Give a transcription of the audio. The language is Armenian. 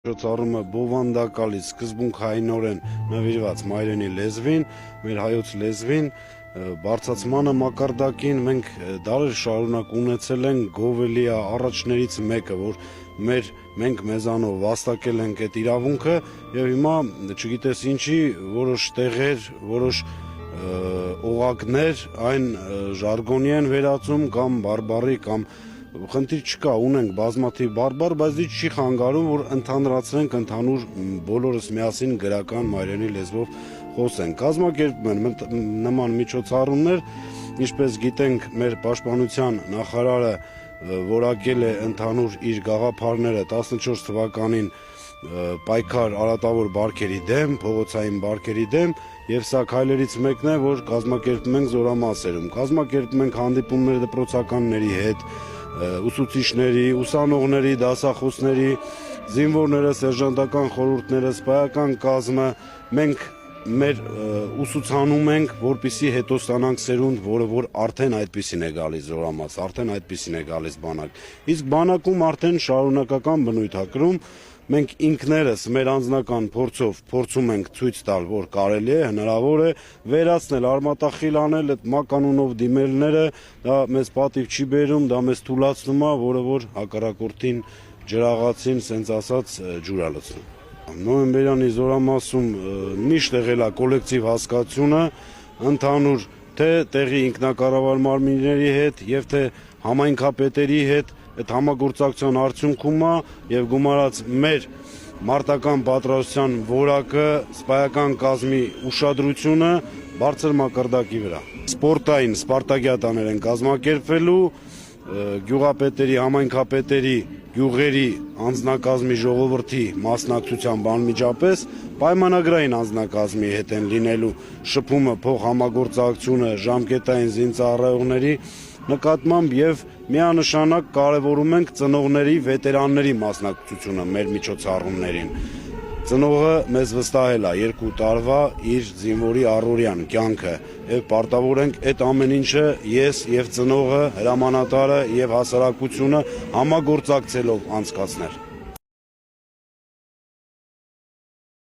Միջոցառումը բովանդակալի սկզբունքայինորեն նվիրված մայրենի լեզվին, մեր հայոց լեզվին, բարձրացմանը մակարդակին մենք դարեր շարունակ ունեցել ենք գովելի առաջներից մեկը, որ մենք մեզանով վաստակել ենք այդ իրավունքը եւ հիմա չգիտես ինչի որոշ տեղեր, որոշ օղակներ այն ժարգոնի են վերածում կամ բարբարի կամ խնդիր չկա, ունենք բազմաթիվ բարբար, բայց դի չի խանգարում, որ ընդհանրացնենք ընդհանուր բոլորս միասին գրական մայրենի լեզվով խոսենք։ Կազմակերպում են նման միջոցառումներ, ինչպես գիտենք, մեր պաշտպանության նախարարը որակել է ընդհանուր իր գաղափարները 14 թվականին պայքար արատավոր բարքերի դեմ, փողոցային բարքերի դեմ, եւ սա քայլերից մեկն է, որ կազմակերպում ենք զորամասերում։ Կազմակերպում ենք հանդիպումներ դպրոցականների հետ, ուսուցիչների, ուսանողների, դասախոսների, զինվորները, սերժանտական խորհուրդները, սպայական կազմը, մենք մեր ուսուցանում ենք, որպեսզի հետո ստանանք սերունդ, որը որ արդեն այդպիսին է գալիս զորամաս, արդեն այդպիսին է գալիս բանակ։ Իսկ բանակում արդեն շարունակական բնույթ է կրում, մենք ինքներս մեր անձնական փորձով փորձում ենք ցույց տալ, որ կարելի է, հնարավոր է վերացնել, արմատախիլ անել այդ մականունով դիմելները, դա մեզ պատիվ չի բերում, դա մեզ թուլացնում է, որը որ հակառակորդին ջրաղացին, սենց ասած, ջուր է լցնում։ Նոյեմբերյանի զորամասում միշտ եղել է կոլեկտիվ հասկացությունը, ընդհանուր թե տեղի ինքնակառավար մարմինների հետ եւ թե համայնքապետերի հետ այդ համագործակցության արդյունքում է եւ գումարած մեր մարտական պատրաստության որակը, սպայական կազմի ուշադրությունը բարձր մակարդակի վրա։ Սպորտային սպարտակիադաներ են կազմակերպվելու, գյուղապետերի, համայնքապետերի, գյուղերի անձնակազմի ժողովրդի մասնակցությամբ անմիջապես պայմանագրային անձնակազմի հետ են լինելու շփումը, փոխհամագործակցությունը ժամկետային զինծառայողների նկատմամբ եւ միանշանակ կարևորում ենք ծնողների, վետերանների մասնակցությունը մեր միջոցառումներին։ Ծնողը մեզ վստահել է 2 տարվա իր զինվորի առօրյան կյանքը եւ պարտավոր ենք այդ ամեն ինչը ես եւ ծնողը, հրամանատարը եւ հասարակությունը համագործակցելով անցկացնել։